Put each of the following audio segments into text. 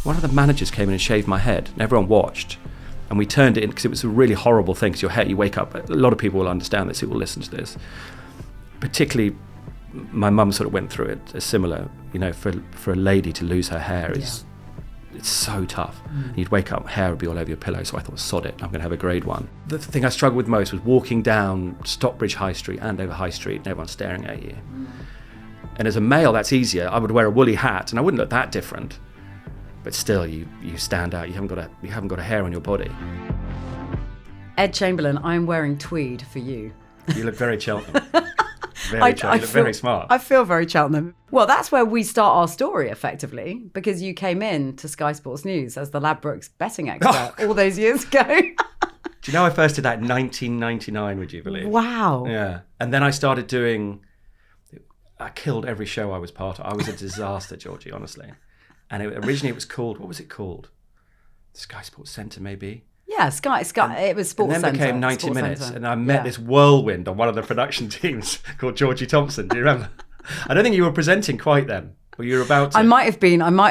one of the managers came in and shaved my head, and everyone watched. And we turned it in because it was a really horrible thing, because your hair, you wake up, a lot of people will understand this, who will listen to this. Particularly, my mum sort of went through it, a similar, for a lady to lose her hair is, it's so tough. You'd wake up, hair would be all over your pillow, so I thought, sod it, I'm going to have a grade 1. The thing I struggled with most was walking down Stockbridge High Street, Andover High Street, and everyone's staring at you. And as a male, that's easier. I would wear a woolly hat, and I wouldn't look that different. But still, you stand out. You haven't got a hair on your body. Ed Chamberlin, I'm wearing tweed for you. You look very Cheltenham. You look very smart. I feel very Cheltenham. Well, that's where we start our story, effectively, because you came in to Sky Sports News as the Ladbrokes betting expert all those years ago. Do you know I first did that in 1999, would you believe? Wow. Yeah. And then I started I killed every show I was part of. I was a disaster, Georgie, honestly. And originally it was called, what was it called? Sky Sports Centre, maybe? Yeah, Sky. It was Sports Centre. And then became 90 Minutes. And I met this whirlwind on one of the production teams called Georgie Thompson. Do you remember? I don't think you were presenting quite then. Or you were about to. I might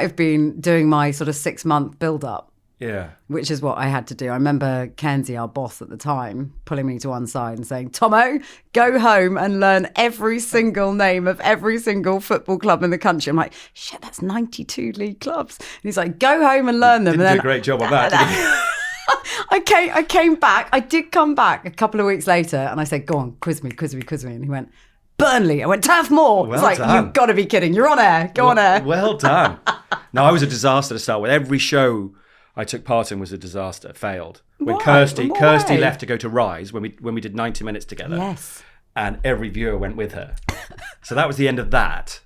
have been doing my sort of 6-month build-up. Yeah. Which is what I had to do. I remember Kenzie, our boss at the time, pulling me to one side and saying, Tomo, go home and learn every single name of every single football club in the country. I'm like, shit, that's 92 league clubs. And he's like, go home and learn them. Didn't do a great job of that, did you? I came back. I did come back a couple of weeks later and I said, go on, quiz me. And he went, Burnley. I went, Turf Moor. Well it's like, done. You've got to be kidding. You're on air. Go on air. Well done. No, I was a disaster to start with. Every show I took part in was a disaster, failed. When Kirsty left to go to Rise, when we did 90 Minutes together. Yes. And every viewer went with her. So that was the end of that.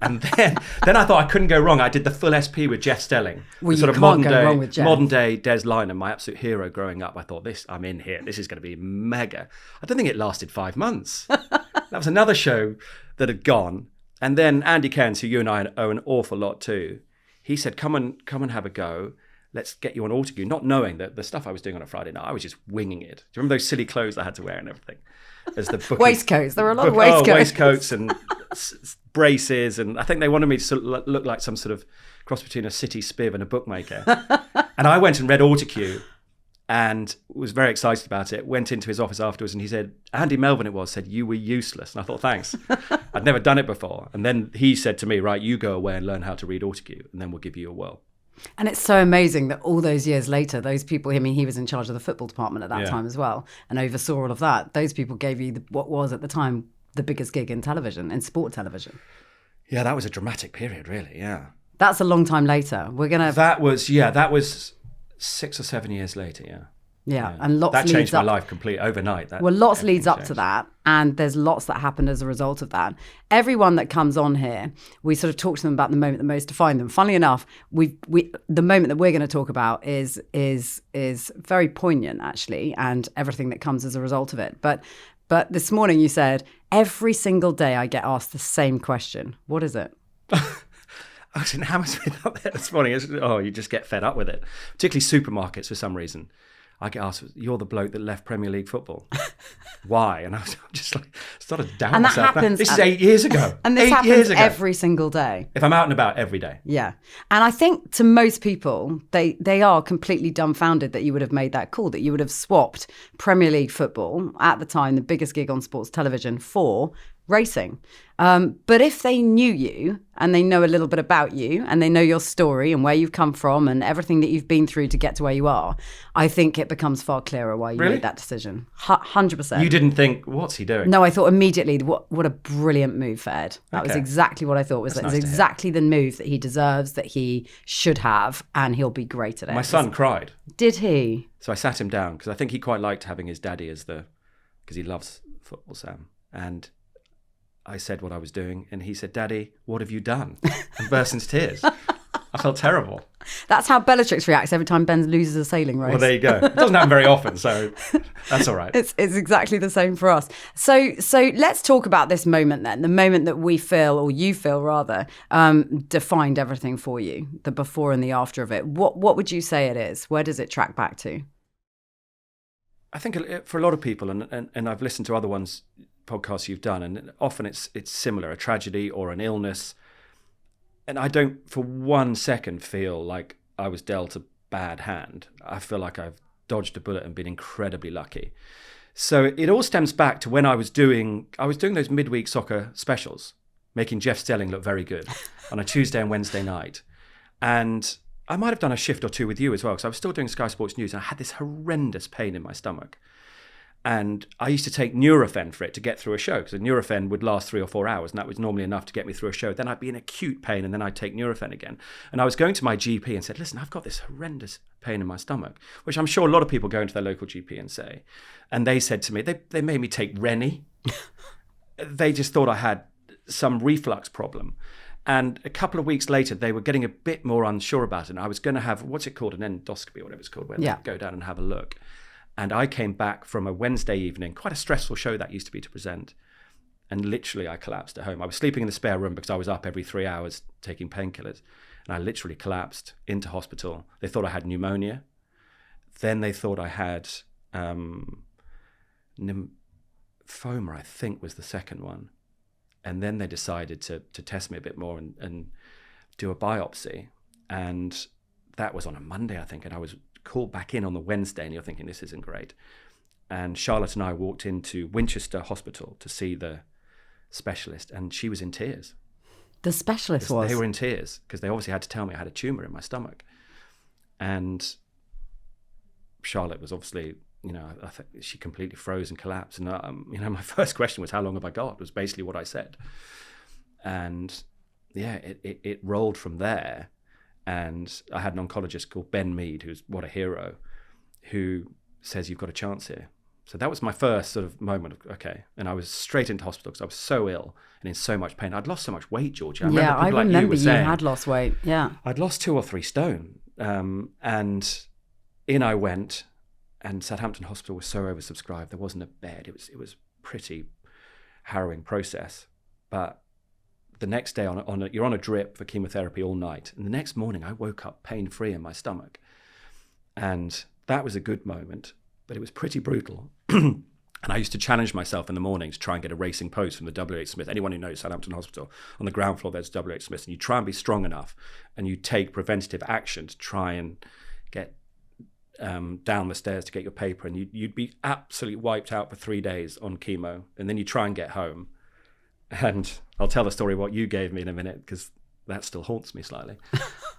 And then I thought I couldn't go wrong. I did the full SP with Jeff Stelling. Well, you can't go wrong with Jeff. Modern day Des Lynam, my absolute hero growing up. I thought, I'm in here. This is going to be mega. I don't think it lasted 5 months. That was another show that had gone. And then Andy Cairns, who you and I owe an awful lot to, he said, come and have a go. Let's get you on Autocue, not knowing that the stuff I was doing on a Friday night, I was just winging it. Do you remember those silly clothes I had to wear and everything? As the waistcoats. There were a lot of waistcoats. Waistcoats and braces. And I think they wanted me to sort of look like some sort of cross between a city spiv and a bookmaker. And I went and read Autocue and was very excited about it. Went into his office afterwards and he said, Andy Melvin said, you were useless. And I thought, thanks. I'd never done it before. And then he said to me, right, you go away and learn how to read Autocue and then we'll give you a whirl. And it's so amazing that all those years later, those people, he was in charge of the football department at that time as well and oversaw all of that. Those people gave you what was at the time the biggest gig in television, in sport television. Yeah, that was a dramatic period, really, yeah. That's a long time later. That was 6 or 7 years later, yeah. Yeah, and lots that leads changed my up, life completely overnight. Lots leads up to that, and there's lots that happened as a result of that. Everyone that comes on here, we sort of talk to them about the moment that most defined them. Funnily enough, the moment that we're going to talk about is very poignant, actually, and everything that comes as a result of it. But this morning you said, every single day I get asked the same question. What is it? I didn't hammer me up there this morning. You just get fed up with it. Particularly supermarkets for some reason. I get asked, you're the bloke that left Premier League football. Why? And I was just like, started to doubt and myself. That happens, this is 8 years ago. And this happens every single day. If I'm out and about every day. Yeah. And I think to most people, they are completely dumbfounded that you would have made that call, that you would have swapped Premier League football, at the time, the biggest gig on sports television, for racing. But if they knew you and they know a little bit about you and they know your story and where you've come from and everything that you've been through to get to where you are, I think it becomes far clearer why you made that decision. 100%. You didn't think, what's he doing? No, I thought immediately, what a brilliant move for Ed. That was exactly what I thought. It was exactly the move that he deserves, that he should have, and he'll be great at it. My son cried. Did he? So I sat him down because I think he quite liked having his daddy because he loves football, Sam. And I said what I was doing, and he said, Daddy, what have you done? And burst into tears. I felt terrible. That's how Bellatrix reacts every time Ben loses a sailing race. Well, there you go. It doesn't happen very often, so that's all right. It's exactly the same for us. So let's talk about this moment then, the moment that we feel, or you feel rather, defined everything for you, the before and the after of it. What would you say it is? Where does it track back to? I think for a lot of people, and I've listened to other podcasts you've done, and often it's similar, a tragedy or an illness, and I don't for 1 second feel like I was dealt a bad hand. I feel like I've dodged a bullet and been incredibly lucky. So it all stems back to when I was doing those midweek soccer specials, making Jeff Stelling look very good on a Tuesday and Wednesday night. And I might have done a shift or two with you as well, because I was still doing Sky Sports News and I had this horrendous pain in my stomach. And I used to take Nurofen for it to get through a show, because a Nurofen would last 3 or 4 hours, and that was normally enough to get me through a show. Then I'd be in acute pain, and then I'd take Nurofen again. And I was going to my GP and said, listen, I've got this horrendous pain in my stomach, which I'm sure a lot of people go into their local GP and say. And they said to me, they made me take Rennie. They just thought I had some reflux problem. And a couple of weeks later, they were getting a bit more unsure about it. And I was going to have, what's it called, an endoscopy or whatever it's called, where they go down and have a look. And I came back from a Wednesday evening, quite a stressful show that used to be to present. And literally I collapsed at home. I was sleeping in the spare room because I was up every 3 hours taking painkillers. And I literally collapsed into hospital. They thought I had pneumonia. Then they thought I had lymphoma, I think was the second one. And then they decided to test me a bit more and do a biopsy. And that was on a Monday, I think. And I was called back in on the Wednesday, and you're thinking, this isn't great. And Charlotte and I walked into Winchester Hospital to see the specialist, and she was in tears. The specialist was? They were in tears, because they obviously had to tell me I had a tumour in my stomach. And Charlotte was obviously, I think she completely froze and collapsed. And, my first question was, how long have I got? Was basically what I said. And yeah, it rolled from there. And I had an oncologist called Ben Mead, who's what a hero, who says, you've got a chance here. So that was my first sort of moment of, okay. And I was straight into hospital because I was so ill and in so much pain. I'd lost so much weight, Georgie. I remember you had lost weight. Yeah. I'd lost 2 or 3 stone. And in I went, and Southampton Hospital was so oversubscribed. There wasn't a bed. It was pretty harrowing process. But the next day you're on a drip for chemotherapy all night. And the next morning I woke up pain-free in my stomach. And that was a good moment, but it was pretty brutal. And I used to challenge myself in the morning to try and get a racing post from the WH Smith. Anyone who knows Southampton Hospital, on the ground floor there's WH Smith, and you try and be strong enough and you take preventative action to try and get down the stairs to get your paper, and you'd be absolutely wiped out for 3 days on chemo, and then you try and get home. And I'll tell the story what you gave me in a minute, because that still haunts me slightly.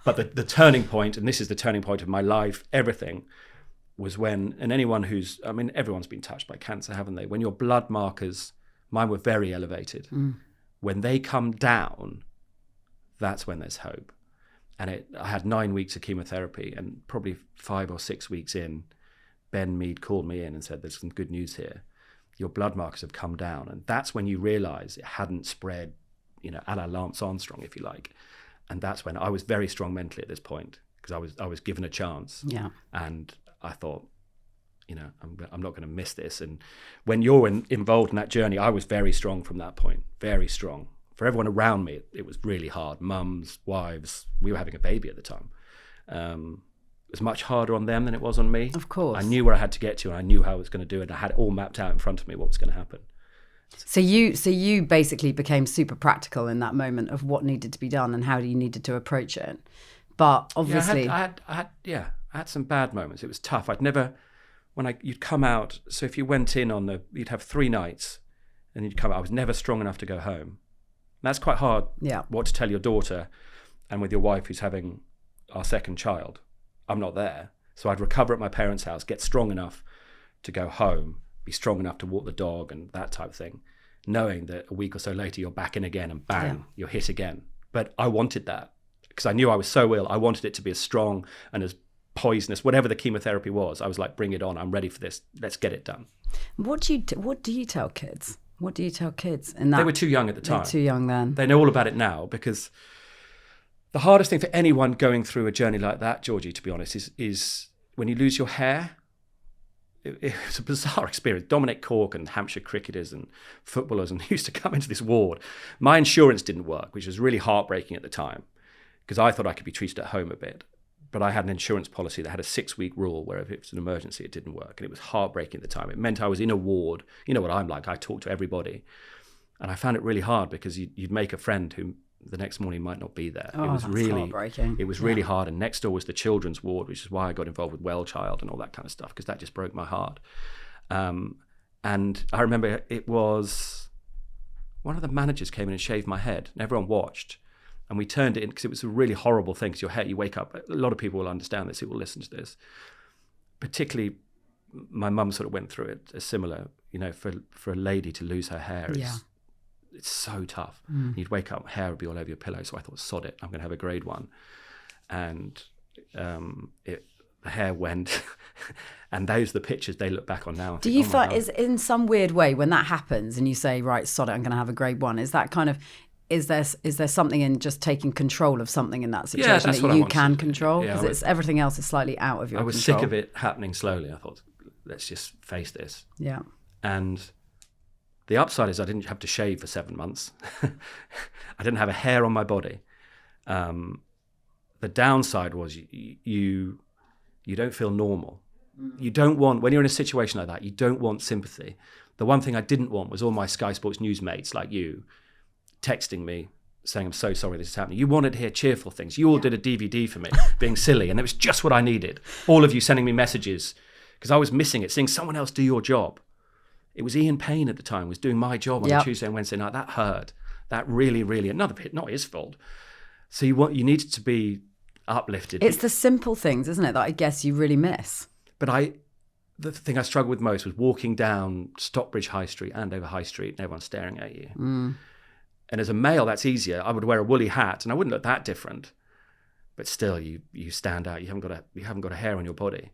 But the turning point, and this is the turning point of my life, everything, was when, and anyone everyone's been touched by cancer, haven't they? When your blood markers, mine were very elevated. When they come down, that's when there's hope. And I had 9 weeks of chemotherapy, and probably 5 or 6 weeks in, Ben Mead called me in and said, there's some good news here. Your blood markers have come down. And that's when you realize it hadn't spread, a la Lance Armstrong, if you like. And that's when I was very strong mentally at this point, because I was given a chance. Yeah. And I thought, I'm not going to miss this. And when you're involved in that journey, I was very strong from that point, very strong. For everyone around me, it was really hard. Mums, wives, we were having a baby at the time. It was much harder on them than it was on me. Of course. I knew where I had to get to, and I knew how I was going to do it. I had it all mapped out in front of me, what was going to happen. So you basically became super practical in that moment of what needed to be done and how you needed to approach it. But obviously, I had some bad moments. It was tough. You'd come out. So if you went in you'd have 3 nights, and you'd come out. I was never strong enough to go home. And that's quite hard. Yeah. What to tell your daughter, and with your wife who's having our second child. I'm not there. So I'd recover at my parents' house, get strong enough to go home, be strong enough to walk the dog and that type of thing, knowing that a week or so later you're back in again and bang, you're hit again. But I wanted that because I knew I was so ill. I wanted it to be as strong and as poisonous, whatever the chemotherapy was. I was like, bring it on. I'm ready for this. Let's get it done. What do you tell kids? What do you tell kids in that? They were too young at the time. They were too young then. They know all about it now, because the hardest thing for anyone going through a journey like that, Georgie, to be honest, is when you lose your hair. It's a bizarre experience. Dominic Cork and Hampshire cricketers and footballers and used to come into this ward. My insurance didn't work, which was really heartbreaking at the time, because I thought I could be treated at home a bit. But I had an insurance policy that had a 6-week rule where if it was an emergency, it didn't work. And it was heartbreaking at the time. It meant I was in a ward. You know what I'm like. I talk to everybody. And I found it really hard, because you'd make a friend who the next morning might not be there. Oh, It was that's really heartbreaking. It was really hard. And next door was the children's ward, which is why I got involved with Well Child and all that kind of stuff, because that just broke my heart. And I remember it was one of the managers came in and shaved my head, and everyone watched. And we turned it in because it was a really horrible thing. Because your hair, you wake up. A lot of people will understand this. Who will listen to this. Particularly, my mum sort of went through it. A similar, for a lady to lose her hair is it's so tough. You'd wake up, hair would be all over your pillow. So I thought, sod it, I'm going to have a grade 1. And the hair went. And those are the pictures they look back on now. Do you find, is in some weird way, when that happens and you say, right, sod it, I'm going to have a grade 1, is that kind of, is there something in just taking control of something in that situation that you can control? Because everything else is slightly out of your control. I was sick of it happening slowly. I thought, let's just face this. Yeah. And the upside is I didn't have to shave for 7 months. I didn't have a hair on my body. The downside was you don't feel normal. You don't want, when you're in a situation like that, you don't want sympathy. The one thing I didn't want was all my Sky Sports news mates like you texting me saying, I'm so sorry this is happening. You wanted to hear cheerful things. You all did a DVD for me being silly, and it was just what I needed. All of you sending me messages because I was missing it, seeing someone else do your job. It was Ian Payne at the time was doing my job on a Tuesday and Wednesday night. That hurt. That really, really, not his fault. So you needed to be uplifted. It's the simple things, isn't it, that I guess you really miss. But the thing I struggled with most was walking down Stockbridge High Street, Andover High Street, and everyone's staring at you. And as a male, that's easier. I would wear a woolly hat, and I wouldn't look that different. But still, you stand out. You haven't got a hair on your body,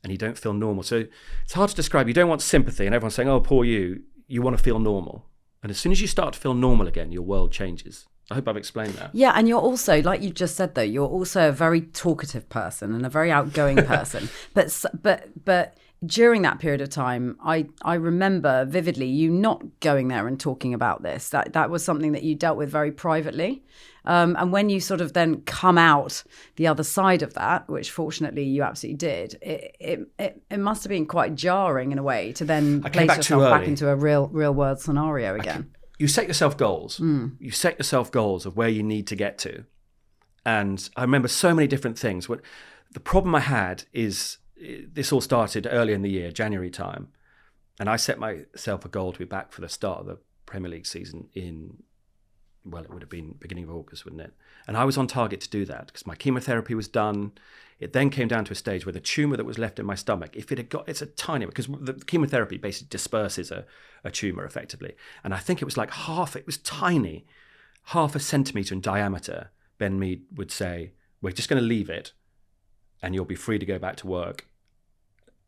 and you don't feel normal. So it's hard to describe. You don't want sympathy, and everyone's saying, "Oh, poor you." You want to feel normal, and as soon as you start to feel normal again, your world changes. I hope I've explained that. Yeah, and you're also, like you just said, though, you're also a very talkative person and a very outgoing person. But during that period of time, I remember vividly you not going there and talking about this. That was something that you dealt with very privately. And when you sort of then come out the other side of that, which fortunately you absolutely did, it must have been quite jarring in a way to then place yourself back into a real world scenario again. You set yourself goals. You set yourself goals of where you need to get to. And I remember so many different things. The problem I had is this all started early in the year, January time. And I set myself a goal to be back for the start of the Premier League season it would have been beginning of August, wouldn't it? And I was on target to do that because my chemotherapy was done. It then came down to a stage where the tumour that was left in my stomach, it's a tiny, because the chemotherapy basically disperses a tumour effectively. And I think it was like it was tiny, half a centimetre in diameter. Ben Mead would say, we're just going to leave it and you'll be free to go back to work.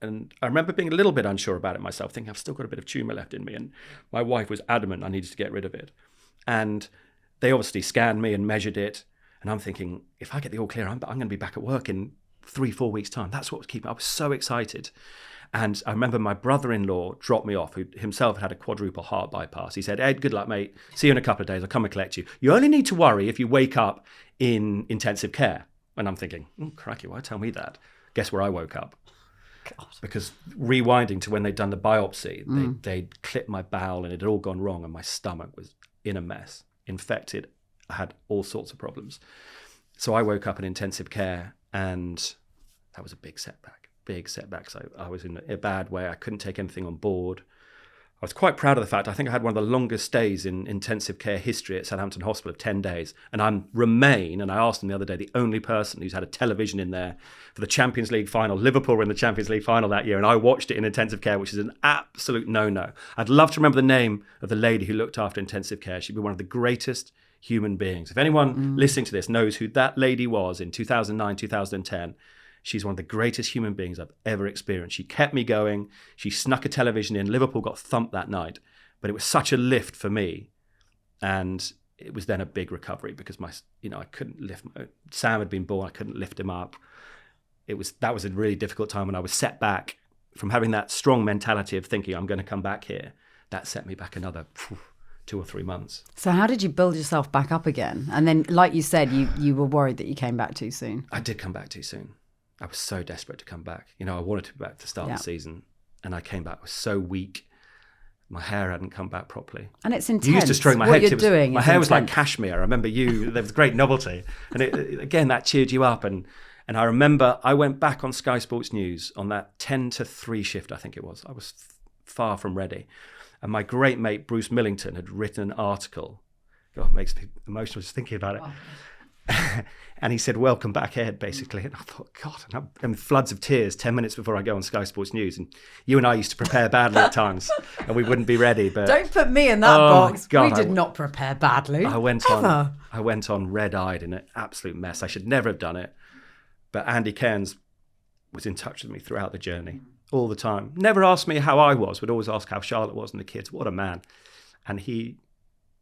And I remember being a little bit unsure about it myself, thinking I've still got a bit of tumour left in me. And my wife was adamant I needed to get rid of it. And they obviously scanned me and measured it. And I'm thinking, if I get the all clear, I'm going to be back at work in 3-4 weeks' time. That's what was keeping me. I was so excited. And I remember my brother-in-law dropped me off, who himself had a quadruple heart bypass. He said, Ed, good luck, mate. See you in a couple of days. I'll come and collect you. You only need to worry if you wake up in intensive care. And I'm thinking, crikey, why tell me that? Guess where I woke up? God. Because rewinding to when they'd done the biopsy, they'd clipped my bowel and it had all gone wrong and my stomach was in a mess, infected. I had all sorts of problems. So I woke up in intensive care and that was a big setback. So I was in a bad way. I couldn't take anything on board. I was quite proud of the fact I think I had one of the longest stays in intensive care history at Southampton Hospital of 10 days. And I remain, and I asked them the other day, the only person who's had a television in there for the Champions League final. Liverpool were in the Champions League final that year, and I watched it in intensive care, which is an absolute no-no. I'd love to remember the name of the lady who looked after intensive care. She'd be one of the greatest human beings. If anyone listening to this knows who that lady was in 2009, 2010, she's one of the greatest human beings I've ever experienced. She kept me going. She snuck a television in. Liverpool got thumped that night, but it was such a lift for me. And it was then a big recovery because I couldn't lift. Sam had been born. I couldn't lift him up. That was a really difficult time when I was set back from having that strong mentality of thinking I'm going to come back here. That set me back another 2 or 3 months. So how did you build yourself back up again? And then, like you said, you were worried that you came back too soon. I did come back too soon. I was so desperate to come back. I wanted to be back to start the season. And I came back, I was so weak. My hair hadn't come back properly. And it's intense. You used to stroke my what head. You're doing my hair intense. was like cashmere. I remember there was great novelty. And again, that cheered you up. And I remember I went back on Sky Sports News on that 10 to 3 shift, I think it was. I was far from ready. And my great mate, Bruce Millington, had written an article. God, it makes me emotional just thinking about it. Oh. And he said, welcome back, Ed, basically. And I thought, God, and floods of tears 10 minutes before I go on Sky Sports News. And you and I used to prepare badly at times and we wouldn't be ready. But don't put me in that box. God, we did not prepare badly. I went on red-eyed in an absolute mess. I should never have done it. But Andy Cairns was in touch with me throughout the journey, all the time. Never asked me how I was, would always ask how Charlotte was and the kids. What a man. And he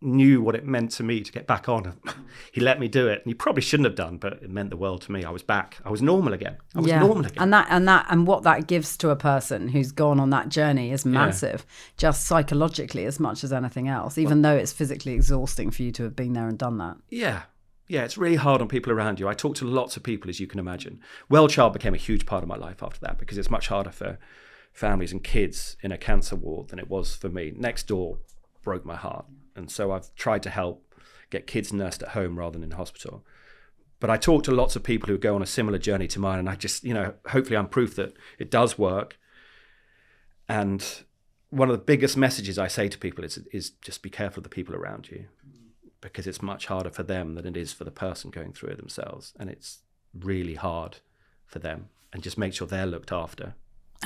knew what it meant to me to get back on. He let me do it. And he probably shouldn't have done, but it meant the world to me. I was back. I was normal again. Normal again. And what that gives to a person who's gone on that journey is massive, just psychologically as much as anything else, even though it's physically exhausting for you to have been there and done that. Yeah. Yeah, it's really hard on people around you. I talk to lots of people, as you can imagine. Well-child became a huge part of my life after that because it's much harder for families and kids in a cancer ward than it was for me. Next Door broke my heart. And so I've tried to help get kids nursed at home rather than in hospital. But I talk to lots of people who go on a similar journey to mine, and I just, hopefully I'm proof that it does work. And one of the biggest messages I say to people is just be careful of the people around you, because it's much harder for them than it is for the person going through it themselves. And it's really hard for them. And just make sure they're looked after.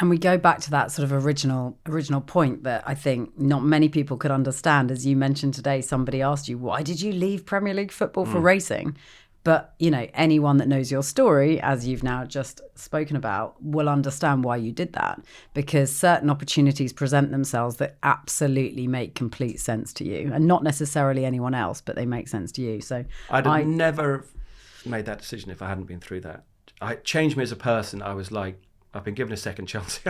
And we go back to that sort of original point that I think not many people could understand. As you mentioned today, somebody asked you, why did you leave Premier League football for racing? But, anyone that knows your story, as you've now just spoken about, will understand why you did that, because certain opportunities present themselves that absolutely make complete sense to you, and not necessarily anyone else, but they make sense to you. So I'd have never made that decision if I hadn't been through that. It changed me as a person. I was like, I've been given a second chance.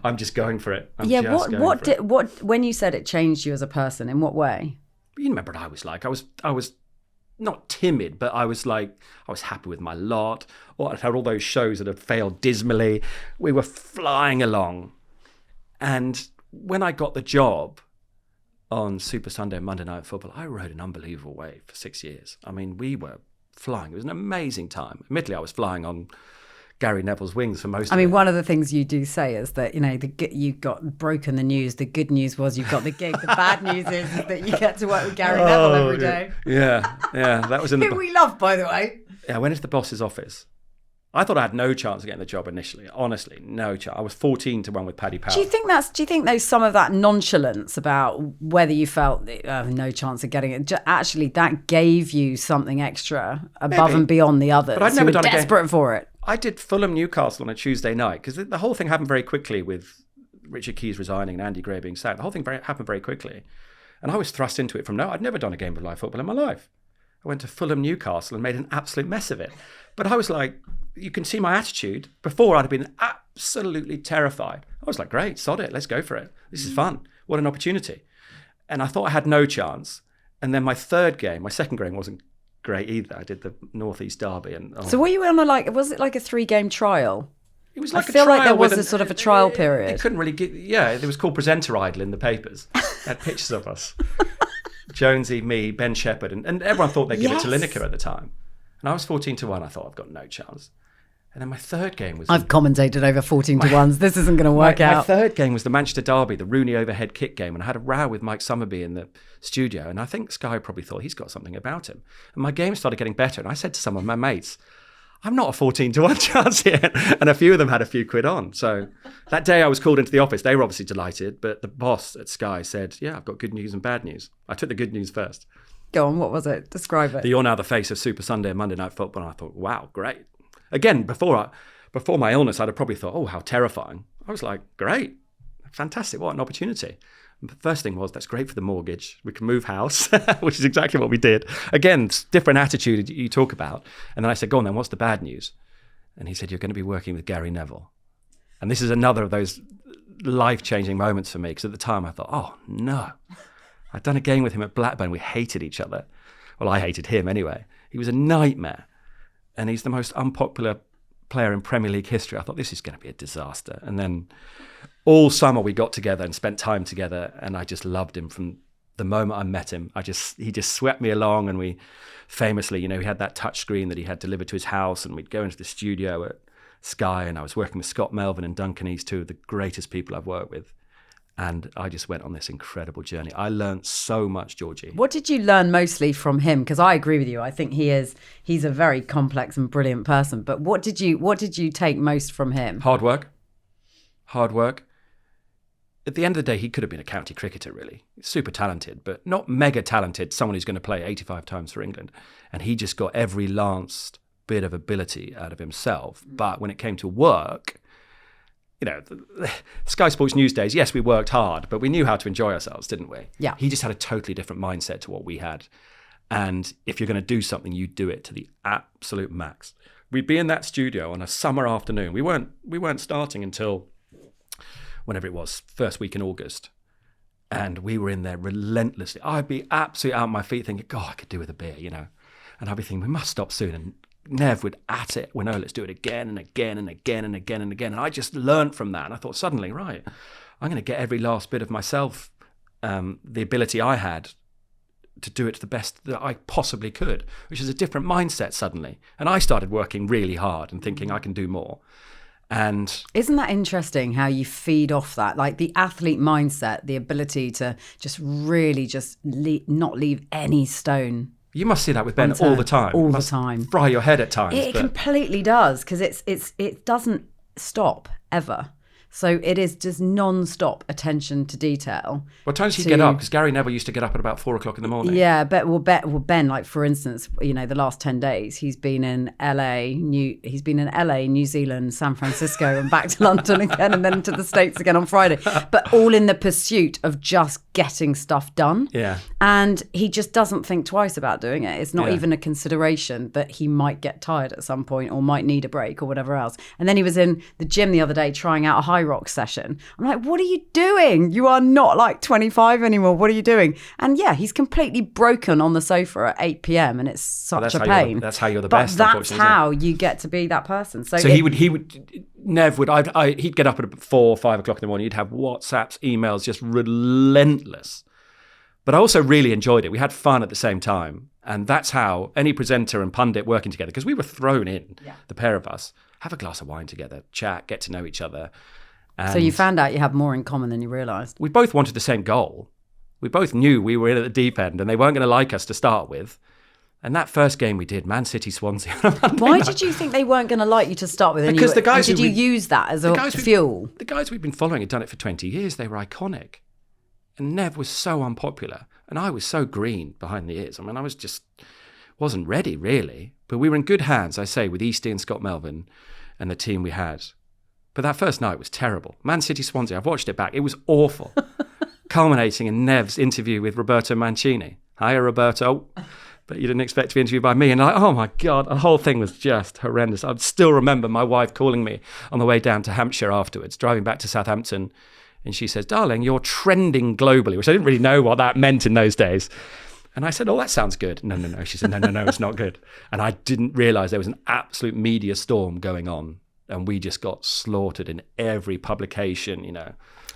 I'm just going for it. When you said it changed you as a person, in what way? You remember what I was like. I was not timid, but I was happy with my lot. Or I'd had all those shows that had failed dismally. We were flying along. And when I got the job on Super Sunday and Monday Night Football, I rode an unbelievable wave for 6 years. I mean, we were flying. It was an amazing time. Admittedly, I was flying on Gary Neville's wings for most of it. I mean, one of the things you do say is that, you got broken the news. The good news was you've got the gig. The bad news is that you get to work with Gary Neville every day. Yeah. That was in the... Who we love, by the way. Yeah, I went into the boss's office. I thought I had no chance of getting the job initially. Honestly, no chance. I was 14-1 with Paddy Power. Do you think there's some of that nonchalance about whether you felt no chance of getting it? Actually, that gave you something extra above and beyond the others. But I'd never done desperate for it. I did Fulham Newcastle on a Tuesday night because the whole thing happened very quickly with Richard Keys resigning and Andy Gray being sacked. The whole thing happened very quickly. And I was thrust into it from I'd never done a game of live football in my life. I went to Fulham Newcastle and made an absolute mess of it. But I was like, you can see my attitude. Before, I'd have been absolutely terrified. I was like, great, sod it, let's go for it. This is fun. What an opportunity. And I thought I had no chance. And then my second game wasn't great either. I did the North East Derby. So were you on was it like a 3-game trial? It was like I feel like there was a sort of a trial period. It couldn't really it was called Presenter Idol in the papers. It had pictures of us. Jonesy, me, Ben Shepherd, and everyone thought they'd give it to Lineker at the time. And I was 14-1. I thought, I've got no chance. And then my third game was... I've commentated over 14-1s. This isn't going to work out. My third game was the Manchester Derby, the Rooney overhead kick game. And I had a row with Mike Summerby in the studio. And I think Sky probably thought he's got something about him. And my game started getting better. And I said to some of my mates, I'm not a 14-1 chance here. And a few of them had a few quid on. So that day I was called into the office. They were obviously delighted. But the boss at Sky said, yeah, I've got good news and bad news. I took the good news first. Go on, what was it? Describe it. You're now the face of Super Sunday and Monday Night Football. And I thought, wow, great. Again, before my illness, I'd have probably thought, oh, how terrifying. I was like, great, fantastic, what an opportunity. And the first thing was, that's great for the mortgage. We can move house, which is exactly what we did. Again, different attitude you talk about. And then I said, go on then, what's the bad news? And he said, you're going to be working with Gary Neville. And this is another of those life-changing moments for me, because at the time I thought, oh, no. I'd done a game with him at Blackburn. We hated each other. Well, I hated him anyway. He was a nightmare. And he's the most unpopular player in Premier League history. I thought, this is going to be a disaster. And then all summer we got together and spent time together, and I just loved him from the moment I met him. He just swept me along, and we famously, he had that touch screen that he had delivered to his house, and we'd go into the studio at Sky, and I was working with Scott Melvin and Duncan East, two of the greatest people I've worked with. And I just went on this incredible journey. I learned so much, Georgie. What did you learn mostly from him? Because I agree with you. I think he's a very complex and brilliant person. But what did you take most from him? Hard work. At the end of the day, he could have been a county cricketer, really. Super talented, but not mega talented, someone who's going to play 85 times for England. And he just got every last bit of ability out of himself. But when it came to work, the Sky Sports News days, yes, we worked hard, but we knew how to enjoy ourselves, didn't we? Yeah. He just had a totally different mindset to what we had. And if you're going to do something, you do it to the absolute max. We'd be in that studio on a summer afternoon. We weren't starting until whenever it was, first week in August. And we were in there relentlessly. I'd be absolutely out on my feet thinking, God, I could do with a beer, And I'd be thinking, we must stop soon. And Nev would at it, well, no, let's do it again and again and again and again and again. And I just learned from that. And I thought, suddenly, right, I'm going to get every last bit of myself, the ability I had to do it to the best that I possibly could, which is a different mindset suddenly. And I started working really hard and thinking I can do more. And isn't that interesting how you feed off that, like the athlete mindset, the ability to just really not leave any stone. You must see that with Ben all the time. All the time. Fry your head at times. It completely does, because it doesn't stop ever. So it is just non-stop attention to detail. What time does he get up? Because Gary Neville used to get up at about 4 o'clock in the morning. Yeah, but Ben, like for instance, the last 10 days he's been in LA, New Zealand, San Francisco, and back to London again, and then to the States again on Friday. But all in the pursuit of just getting stuff done. Yeah. And he just doesn't think twice about doing it. It's not even a consideration that he might get tired at some point or might need a break or whatever else. And then he was in the gym the other day trying out a high rock session. I'm like, what are you doing? You are not like 25 anymore. What are you doing? And yeah, he's completely broken on the sofa at 8 p.m. and it's such a pain. That's how you're the but best. That's how you get to be that person. So Nev would, he'd get up at 4 or 5 o'clock in the morning. He'd have WhatsApps, emails, just relentless. But I also really enjoyed it. We had fun at the same time. And that's how any presenter and pundit working together, because we were thrown in, the pair of us, have a glass of wine together, chat, get to know each other. And so you found out you have more in common than you realised. We both wanted the same goal. We both knew we were in at the deep end and they weren't going to like us to start with. And that first game we did, Man City, Swansea. Why did you think they weren't going to like you to start with? Because did you use that as a fuel? The guys we'd been following had done it for 20 years. They were iconic. And Nev was so unpopular. And I was so green behind the ears. I mean, wasn't ready, really. But we were in good hands, I say, with Eastie and Scott Melvin and the team we had. But that first night was terrible. Man City, Swansea, I've watched it back. It was awful. Culminating in Nev's interview with Roberto Mancini. Hiya, Roberto. But you didn't expect to be interviewed by me. And oh my God, the whole thing was just horrendous. I still remember my wife calling me on the way down to Hampshire afterwards, driving back to Southampton. And she says, darling, you're trending globally, which I didn't really know what that meant in those days. And I said, oh, that sounds good. No. She said, no, it's not good. And I didn't realise there was an absolute media storm going on. And we just got slaughtered in every publication,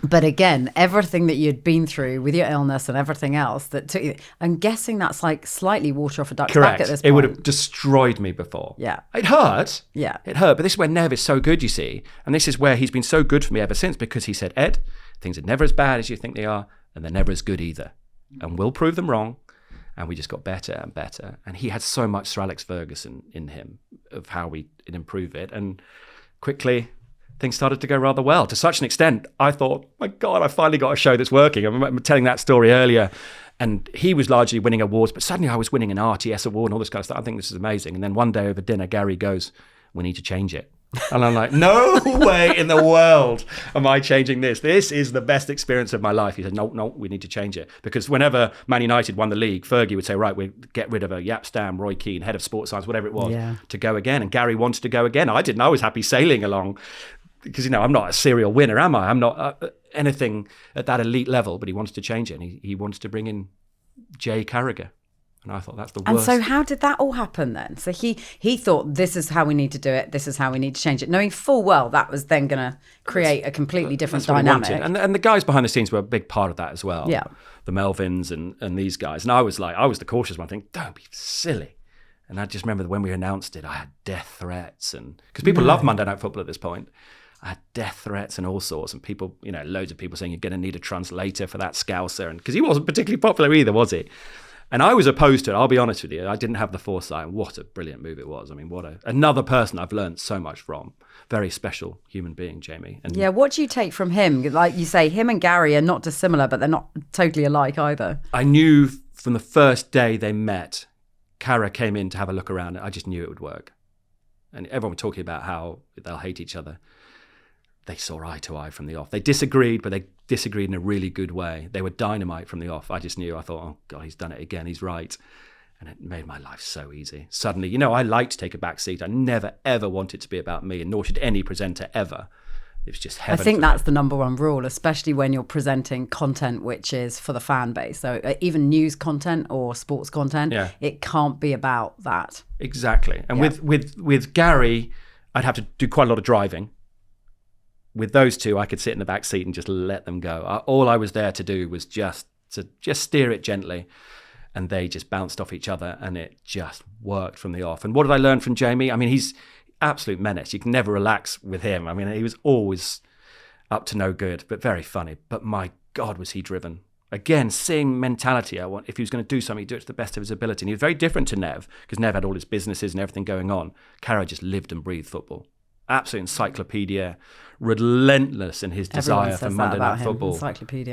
But again, everything that you'd been through with your illness and everything else that took you, I'm guessing that's like slightly water off a duck's back at this point. It would have destroyed me before. Yeah. It hurt. Yeah. It hurt. But this is where Nev is so good, you see. And this is where he's been so good for me ever since, because he said, Ed, things are never as bad as you think they are, and they're never as good either. And we'll prove them wrong. And we just got better and better. And he had so much Sir Alex Ferguson in him of how we'd improve it. And quickly, things started to go rather well, to such an extent, I thought, my God, I finally got a show that's working. I remember telling that story earlier, and he was largely winning awards, but suddenly I was winning an RTS award and all this kind of stuff. I think this is amazing. And then one day over dinner, Gary goes, we need to change it. And I'm like, no way in the world am I changing this. This is the best experience of my life. He said, no, we need to change it. Because whenever Man United won the league, Fergie would say, right, we'll get rid of Yap Stam, Roy Keane, head of sports science, whatever it was, to go again. And Gary wanted to go again. I didn't. I was happy sailing along because, I'm not a serial winner, am I? I'm not anything at that elite level, but he wanted to change it. And he wanted to bring in Carragher. And I thought, that's the And worst. so how did that all happen then? So he thought, this is how we need to do it. This is how we need to change it, knowing full well that was then going to create a completely different That's what he dynamic. wanted. And the guys behind the scenes were a big part of that as well. Yeah. The Melvins and these guys. And I was the cautious one, thinking, don't be silly. And I just remember that when we announced it, I had death threats. And because people love Monday Night Football at this point. I had death threats and all sorts. And people, loads of people saying, you're going to need a translator for that Scouser. And because he wasn't particularly popular either, was he? And I was opposed to it, I'll be honest with you. I didn't have the foresight. And what a brilliant move it was. I mean, another person I've learned so much from. Very special human being, Jamie. And yeah, what do you take from him? Like you say, him and Gary are not dissimilar, but they're not totally alike either. I knew from the first day they met, Carragher came in to have a look around. I just knew it would work. And everyone was talking about how they'll hate each other. They saw eye to eye from the off. They disagreed, but they disagreed in a really good way. They were dynamite from the off. I just knew. I thought, oh, God, he's done it again. He's right. And it made my life so easy. Suddenly, I like to take a back seat. I never, ever want it to be about me, and nor should any presenter ever. It was just heaven. I think that's the number one rule, especially when you're presenting content which is for the fan base. So even news content or sports content, it can't be about that. Exactly. And with Gary, I'd have to do quite a lot of driving. With those two, I could sit in the back seat and just let them go. All I was there to do was just steer it gently, and they just bounced off each other, and it just worked from the off. And what did I learn from Jamie? I mean, he's absolute menace. You can never relax with him. I mean, he was always up to no good, but very funny. But my God, was he driven. Again, seeing mentality. If he was going to do something, he'd do it to the best of his ability. And he was very different to Nev, because Nev had all his businesses and everything going on. Carragher just lived and breathed football. Absolute encyclopaedia, relentless in his desire for Monday Night Football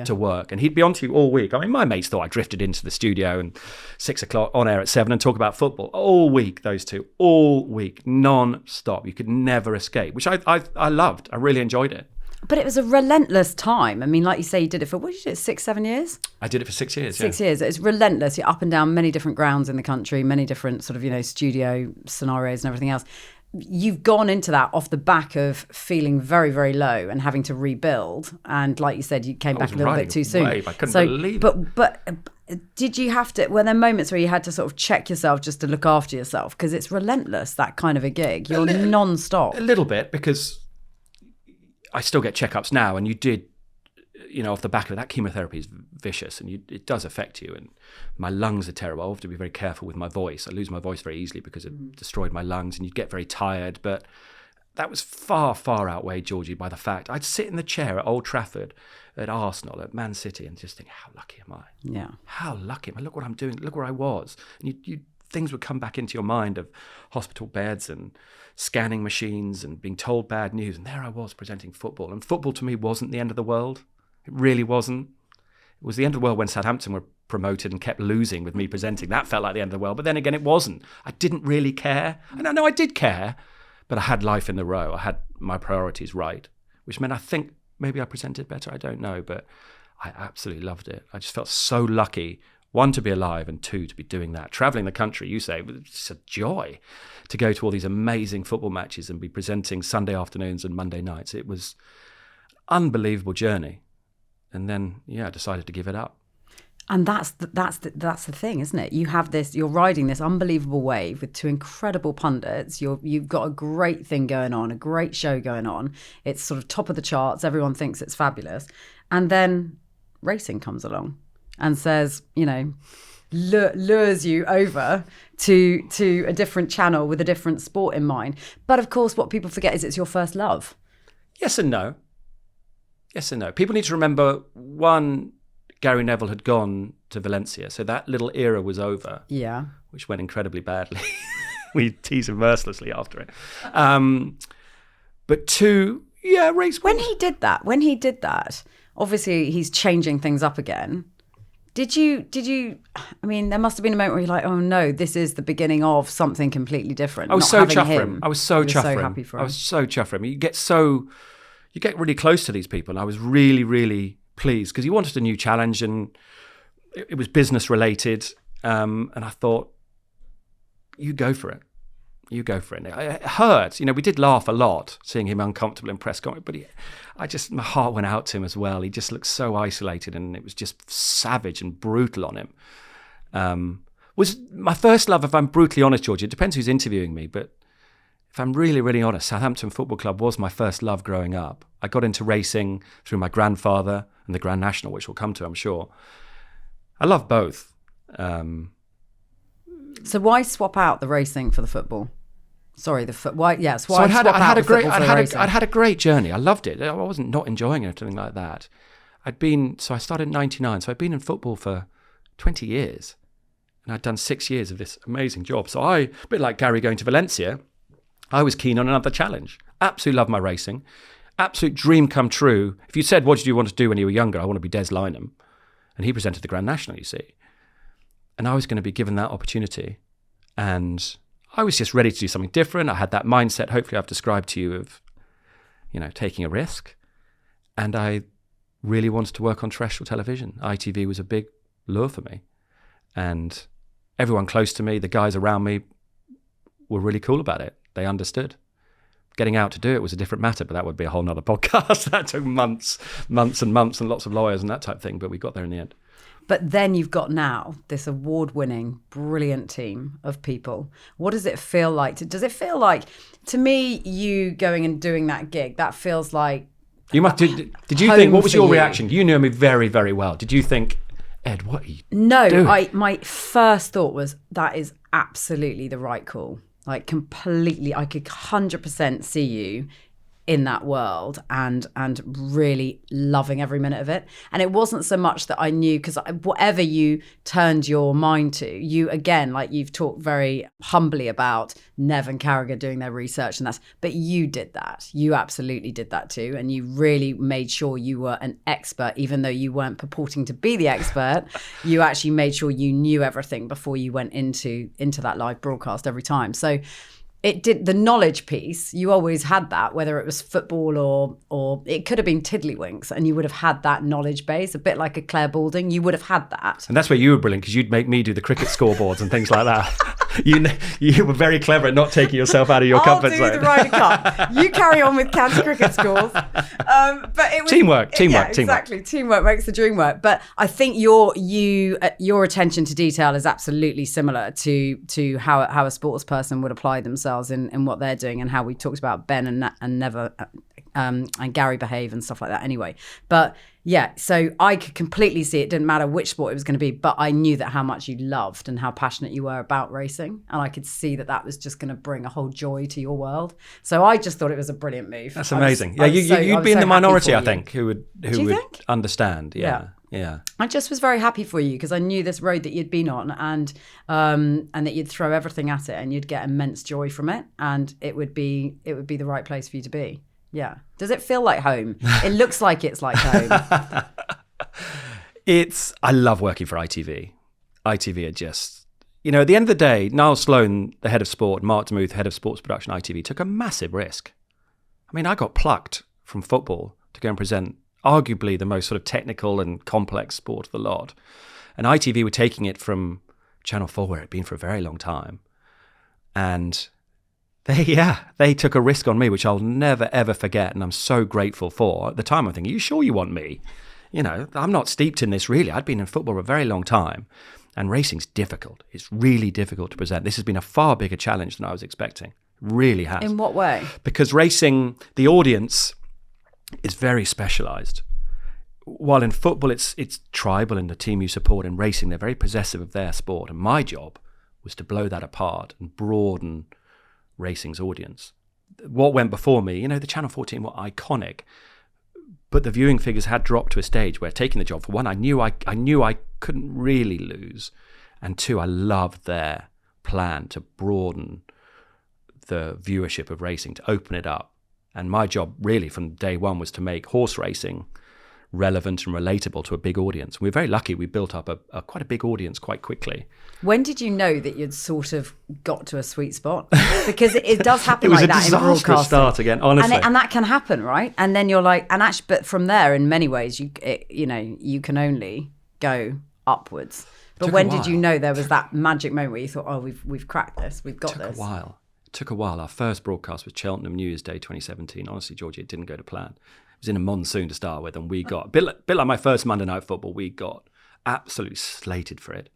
to work. And he'd be on to you all week. I mean, my mates thought I drifted into the studio and 6 o'clock on air at 7 and talk about football all week, those two, all week, non-stop. You could never escape, which I loved. I really enjoyed it. But it was a relentless time. I mean, like you say, you did it for, what did you do, 6, 7 years? I did it for 6 years, 6 years. It's relentless. You're up and down many different grounds in the country, many different sort of, studio scenarios and everything else. You've gone into that off the back of feeling very, very low and having to rebuild. And like you said, you came back a little bit too soon. I couldn't believe it. But did you have to, were there moments where you had to sort of check yourself just to look after yourself? Because it's relentless, that kind of a gig. You're non-stop. A little bit, because I still get checkups now, and you did, off the back of it, that chemotherapy is vicious, and it does affect you. And my lungs are terrible. I have to be very careful with my voice. I lose my voice very easily because it destroyed my lungs, and you'd get very tired. But that was far, far outweighed, Georgie, by the fact I'd sit in the chair at Old Trafford, at Arsenal, at Man City, and just think, how lucky am I? Yeah. How lucky am I? Look what I'm doing. Look where I was. And things would come back into your mind of hospital beds and scanning machines and being told bad news. And there I was presenting football. And football to me wasn't the end of the world. It really wasn't. It was the end of the world when Southampton were promoted and kept losing with me presenting. That felt like the end of the world. But then again, it wasn't. I didn't really care. And I know I did care, but I had life in the row. I had my priorities right, which meant I think maybe I presented better. I don't know, but I absolutely loved it. I just felt so lucky, 1, to be alive, and 2, to be doing that. Traveling the country, you say, it's a joy to go to all these amazing football matches and be presenting Sunday afternoons and Monday nights. It was an unbelievable journey. And then, I decided to give it up. And that's the thing, isn't it? You have this, you're riding this unbelievable wave with 2 incredible pundits. You've got a great thing going on, a great show going on. It's sort of top of the charts. Everyone thinks it's fabulous. And then racing comes along and says, lures you over to a different channel with a different sport in mind. But of course, what people forget is it's your first love. Yes and no. Yes and no. People need to remember, one, Gary Neville had gone to Valencia, so that little era was over. Yeah. Which went incredibly badly. We teased him mercilessly after it. But 2, race. When he did that, obviously he's changing things up again. Did you, I mean, there must have been a moment where you're like, oh no, this is the beginning of something completely different. I was so chuffed for him. I was so chuffed for him. Happy for him. I was so chuffed for him. You get really close to these people. And I was really, really pleased because he wanted a new challenge, and it was business related. And I thought, you go for it. You go for it. It hurt. We did laugh a lot seeing him uncomfortable in press conference, but my heart went out to him as well. He just looked so isolated, and it was just savage and brutal on him. was my first love, if I'm brutally honest, Georgie. It depends who's interviewing me, but if I'm really, really honest, Southampton Football Club was my first love growing up. I got into racing through my grandfather and the Grand National, which we'll come to, I'm sure. I love both. So why swap out the racing for the football? Sorry, I'd had a great journey. I loved it. I wasn't not enjoying it or anything like that. I started in 99, so I'd been in football for 20 years. And I'd done 6 years of this amazing job. So a bit like Gary going to Valencia, I was keen on another challenge. Absolutely love my racing. Absolute dream come true. If you said, what did you want to do when you were younger? I want to be Des Lynam. And he presented the Grand National, you see. And I was going to be given that opportunity. And I was just ready to do something different. I had that mindset, hopefully I've described to you, of, taking a risk. And I really wanted to work on terrestrial television. ITV was a big lure for me. And everyone close to me, the guys around me, were really cool about it. They understood. Getting out to do it was a different matter, but that would be a whole nother podcast. That took months and months and lots of lawyers and that type of thing, but we got there in the end. But then you've got now this award-winning, brilliant team of people. What does it feel like? Does it feel like, to me, you going and doing that gig, that feels like... Did you think, what was your reaction? You knew me very, very well. Did you think, Ed, what are you doing? No, my first thought was, that is absolutely the right call. Like, completely, I could 100% see you in that world and really loving every minute of it. And it wasn't so much that I knew, because whatever you turned your mind to, you, again, like you've talked very humbly about Nev and Carragher doing their research and but you did that. You absolutely did that too. And you really made sure you were an expert, even though you weren't purporting to be the expert. You actually made sure you knew everything before you went into that live broadcast every time. So it did, the knowledge piece, you always had that, whether it was football or it could have been tiddlywinks, and you would have had that knowledge base, a bit like a Claire Balding. You would have had that. And that's where you were brilliant, because you'd make me do the cricket scoreboards and things like that. You were very clever at not taking yourself out of your comfort zone. I'll do the Ryder Cup. You carry on with county cricket scores. But it was teamwork. Exactly. Teamwork makes the dream work. But I think your attention to detail is absolutely similar to how a sports person would apply themselves in what they're doing, and how we talked about Ben and Never and Gary behave and stuff like that anyway. But yeah, so I could completely see it didn't matter which sport it was going to be, but I knew that how much you loved and how passionate you were about racing, and I could see that was just going to bring a whole joy to your world. So I just thought it was a brilliant move. That's amazing. You'd be in the minority, I think, who would understand. Yeah. I just was very happy for you, because I knew this road that you'd been on, and that you'd throw everything at it and you'd get immense joy from it, and it would be the right place for you to be. Yeah. Does it feel like home? It looks like it's like home. I love working for ITV. ITV are just, at the end of the day, Niall Sloan, the head of sport, and Mark Demuth, head of sports production at ITV, took a massive risk. I mean, I got plucked from football to go and present arguably the most sort of technical and complex sport of the lot. And ITV were taking it from Channel 4, where it had been for a very long time. And they took a risk on me, which I'll never, ever forget. And I'm so grateful for. At the time, I'm thinking, are you sure you want me? I'm not steeped in this, really. I'd been in football for a very long time. And racing's difficult. It's really difficult to present. This has been a far bigger challenge than I was expecting. It really has. In what way? Because racing, the audience is very specialised. While in football, it's tribal in the team you support. In racing, they're very possessive of their sport. And my job was to blow that apart and broaden racing's audience. What went before me, the Channel 4 team were iconic, but the viewing figures had dropped to a stage where, taking the job, for one, I knew I couldn't really lose, and two, I loved their plan to broaden the viewership of racing, to open it up. And my job really from day one was to make horse racing relevant and relatable to a big audience. We were very lucky. We built up a quite a big audience quite quickly. When did you know that you'd sort of got to a sweet spot? Because it does happen like that in broadcasting. It was a disastrous start again, honestly. And that can happen, right? And then you're like, and actually, but from there, in many ways, you can only go upwards. But when did you know there was that magic moment where you thought, oh, we've cracked this, we've got this? It took a while. Our first broadcast was Cheltenham New Year's Day 2017. Honestly, Georgie, it didn't go to plan. It was in a monsoon to start with, and we got, a bit like my first Monday Night Football, we got absolutely slated for it.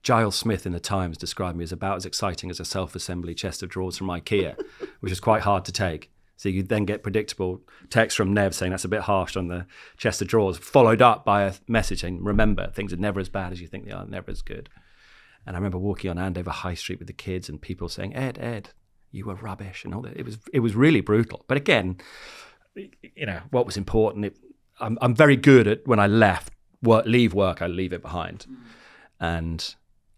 Giles Smith in the Times described me as about as exciting as a self-assembly chest of drawers from IKEA, which is quite hard to take. So you then get predictable text from Nev saying that's a bit harsh on the chest of drawers, followed up by a message saying, remember, things are never as bad as you think they are, never as good. And I remember walking on Andover High Street with the kids and people saying, Ed, you were rubbish, and all that. It was really brutal. But again, what was important, I'm very good at when I leave work, I leave it behind. And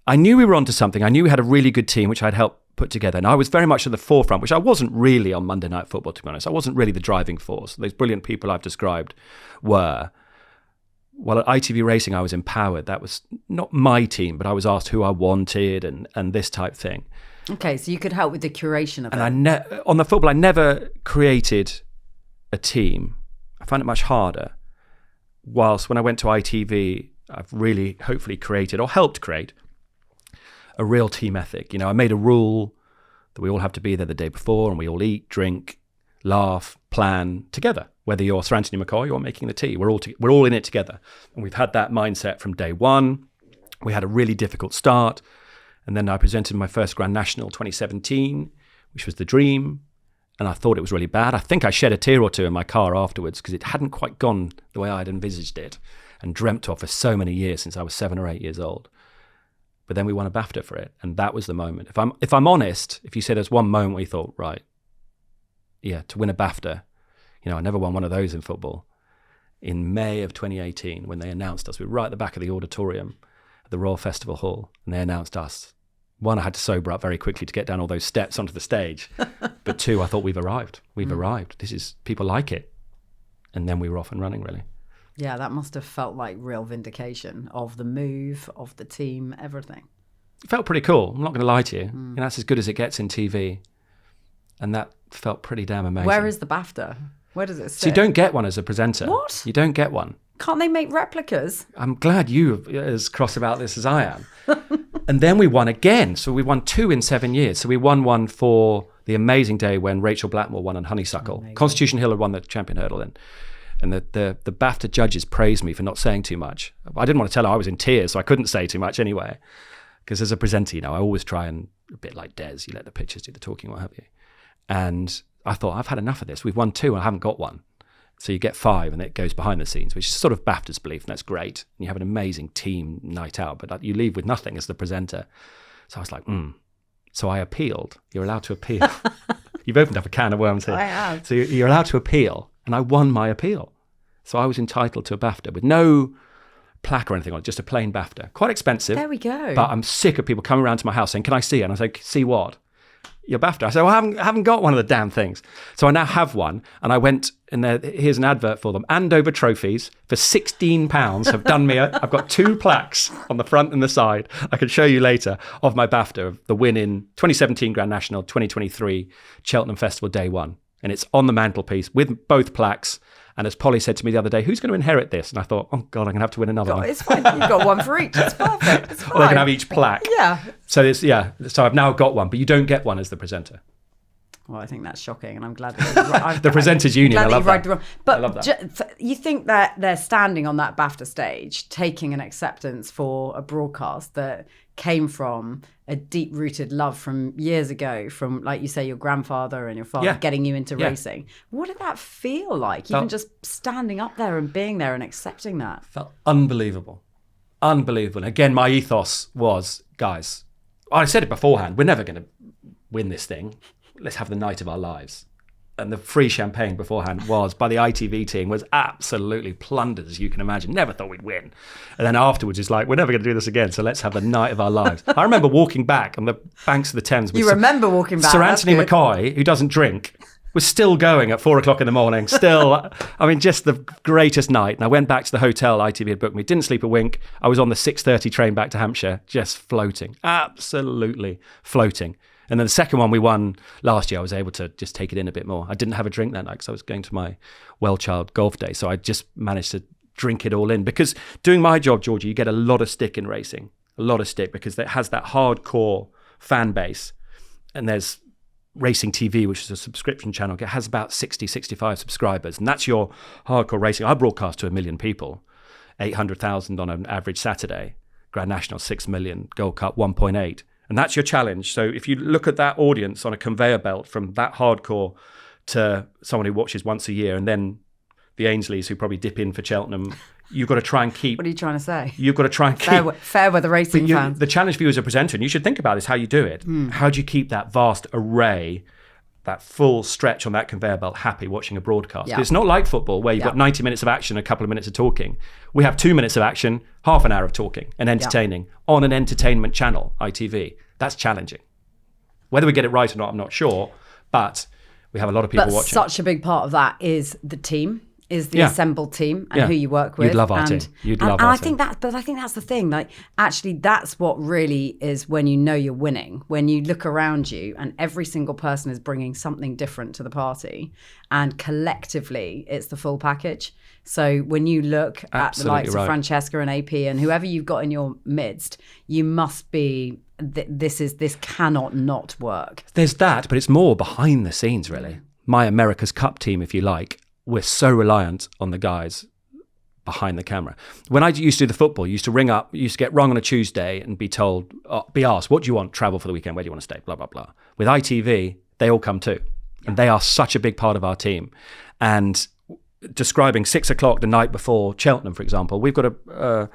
I knew we were onto something. I knew we had a really good team, which I'd helped put together. And I was very much at the forefront, which I wasn't really on Monday Night Football, to be honest. I wasn't really the driving force. Those brilliant people I've described were. Well, at ITV Racing, I was empowered. That was not my team, but I was asked who I wanted and this type thing. Okay, so you could help with the curation of it. And on the football, I never created a team. I found it much harder. Whilst when I went to ITV, I've really hopefully created or helped create a real team ethic. I made a rule that we all have to be there the day before and we all eat, drink, laugh, plan together. Whether you're Sir Anthony McCoy or making the tea, we're all in it together. And we've had that mindset from day one. We had a really difficult start. And then I presented my first Grand National 2017, which was the dream. And I thought it was really bad. I think I shed a tear or two in my car afterwards because it hadn't quite gone the way I'd envisaged it and dreamt of for so many years since I was 7 or 8 years old. But then we won a BAFTA for it. And that was the moment. If I'm honest, if you say there's one moment where you thought, right, yeah, to win a BAFTA, I never won one of those in football. In May of 2018, when they announced us, we were right at the back of the auditorium at the Royal Festival Hall, and they announced us. One, I had to sober up very quickly to get down all those steps onto the stage. But two, I thought we've arrived. We've arrived. People like it. And then we were off and running, really. Yeah, that must have felt like real vindication of the move, of the team, everything. It felt pretty cool. I'm not going to lie to you. That's as good as it gets in TV. And that felt pretty damn amazing. Where is the BAFTA? Where does it sit? So you don't get one as a presenter. What? You don't get one. Can't they make replicas? I'm glad you are as cross about this as I am. And then we won again. So we won 2 in 7 years. So we won one for the amazing day when Rachel Blackmore won on Honeysuckle. Amazing. Constitution Hill had won the champion hurdle then. And the BAFTA judges praised me for not saying too much. I didn't want to tell her I was in tears, so I couldn't say too much anyway. Because as a presenter, I always try and, a bit like Des, you let the pictures do the talking, what have you. And I thought, I've had enough of this. We've won 2 and I haven't got one. So you get 5 and it goes behind the scenes, which is sort of BAFTA's belief, and that's great. And you have an amazing team night out, but you leave with nothing as the presenter. So I was like, So I appealed. You're allowed to appeal. You've opened up a can of worms here. I have. So you're allowed to appeal. And I won my appeal. So I was entitled to a BAFTA with no plaque or anything on it, just a plain BAFTA. Quite expensive. There we go. But I'm sick of people coming around to my house saying, can I see it? And I say, see what? Your BAFTA. I said, well, I haven't got one of the damn things. So I now have one. And I went, and here's an advert for them. Andover trophies for £16 have done me, I've got 2 plaques on the front and the side. I can show you later of my BAFTA, of the win in 2017 Grand National, 2023 Cheltenham Festival Day 1. And it's on the mantelpiece with both plaques. And as Polly said to me the other day, who's going to inherit this? And I thought, oh God, I'm going to have to win another one. It's fine. You've got one for each. It's perfect. It's fine. Or they can have each plaque. Yeah. So so I've now got one, but you don't get one as the presenter. Well, I think that's shocking, and I'm glad that the Presenters Union. I love that. But I love that. You think that they're standing on that BAFTA stage, taking an acceptance for a broadcast that came from a deep-rooted love from years ago, from, like you say, your grandfather and your father getting you into racing. What did that feel like? Even just standing up there and being there and accepting that. Felt unbelievable. Unbelievable. Again, my ethos was, guys, I said it beforehand, we're never going to win this thing. Let's have the night of our lives. And the free champagne beforehand by the ITV team was absolutely plundered, as you can imagine. Never thought we'd win. And then afterwards, it's like, we're never going to do this again, so let's have the night of our lives. I remember walking back on the banks of the Thames. With remember walking back. Sir Anthony McCoy, who doesn't drink, was still going at 4:00 in the morning. Still, I mean, just the greatest night. And I went back to the hotel ITV had booked me. Didn't sleep a wink. I was on the 6:30 train back to Hampshire, just floating. Absolutely floating. And then the second one we won last year, I was able to just take it in a bit more. I didn't have a drink that night because I was going to my well-child golf day. So I just managed to drink it all in. Because doing my job, Georgie, you get a lot of stick in racing. A lot of stick because it has that hardcore fan base. And there's Racing TV, which is a subscription channel. It has about 60, 65 subscribers. And that's your hardcore racing. I broadcast to 1 million people, 800,000 on an average Saturday. Grand National 6 million, Gold Cup 1.8. And that's your challenge. So if you look at that audience on a conveyor belt from that hardcore to someone who watches once a year, and then the Ainsleys who probably dip in for Cheltenham, you've got to try and keep... What are you trying to say? You've got to try and keep... Fair weather racing fans. The challenge for you as a presenter, and you should think about this, how you do it. How do you keep that vast array, that full stretch on that conveyor belt happy watching a broadcast? Yeah. It's not like football where you've got 90 minutes of action, a couple of minutes of talking. We have 2 minutes of action, half an hour of talking and entertaining on an entertainment channel, ITV. That's challenging. Whether we get it right or not, I'm not sure, but we have a lot of people watching. But such a big part of that is the team, is the assembled team and who you work with. You'd love our team. You'd love our team. I think that's the thing. Like, actually, that's what really is when you know you're winning. When you look around you and every single person is bringing something different to the party, and collectively, it's the full package. So when you look at the likes of Francesca and AP and whoever you've got in your midst, you must be. This cannot not work. There's that, but it's more behind the scenes, really. My America's Cup team, if you like, we're so reliant on the guys behind the camera. When I used to do the football, you used to ring up, you used to get rung on a Tuesday and be told, be asked, what do you want? Travel for the weekend? Where do you want to stay? Blah, blah, blah. With ITV, they all come too. And they are such a big part of our team. And describing 6 o'clock the night before Cheltenham, for example, we've got a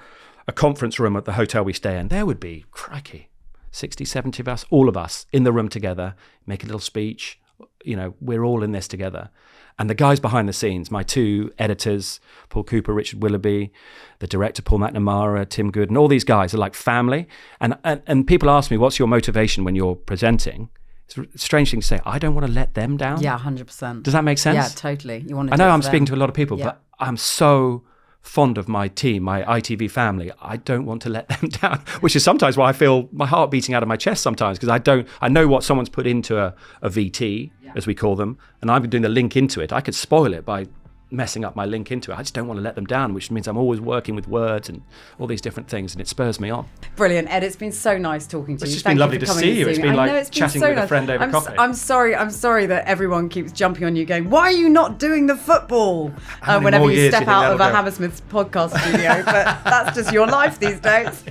conference room at the hotel we stay in. There would be, crikey, 60, 70 of us, all of us in the room together, make a little speech. You know, we're all in this together. And the guys behind the scenes, my 2 editors, Paul Cooper, Richard Willoughby, the director, Paul McNamara, Tim Good, and all these guys are like family. And people ask me, what's your motivation when you're presenting? It's a strange thing to say. I don't want to let them down. Yeah, 100%. Does that make sense? Yeah, totally. You want to I know I'm speaking to a lot of people, but I'm so fond of my team, my ITV family. I don't want to let them down, which is sometimes why I feel my heart beating out of my chest sometimes, because I know what someone's put into a VT, as we call them, and I've been doing the link into it. I could spoil it by messing up my link into it. I just don't want to let them down, which means I'm always working with words and all these different things, and it spurs me on. Brilliant, Ed. It's been so nice talking to you. It's just been lovely to see you. It's been like chatting with a friend over coffee. I'm sorry that everyone keeps jumping on you going, why are you not doing the football? Whenever you step out of a Hammersmith's podcast studio. But that's just your life these days.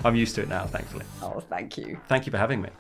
I'm used to it now, thankfully. Oh, thank you. Thank you for having me.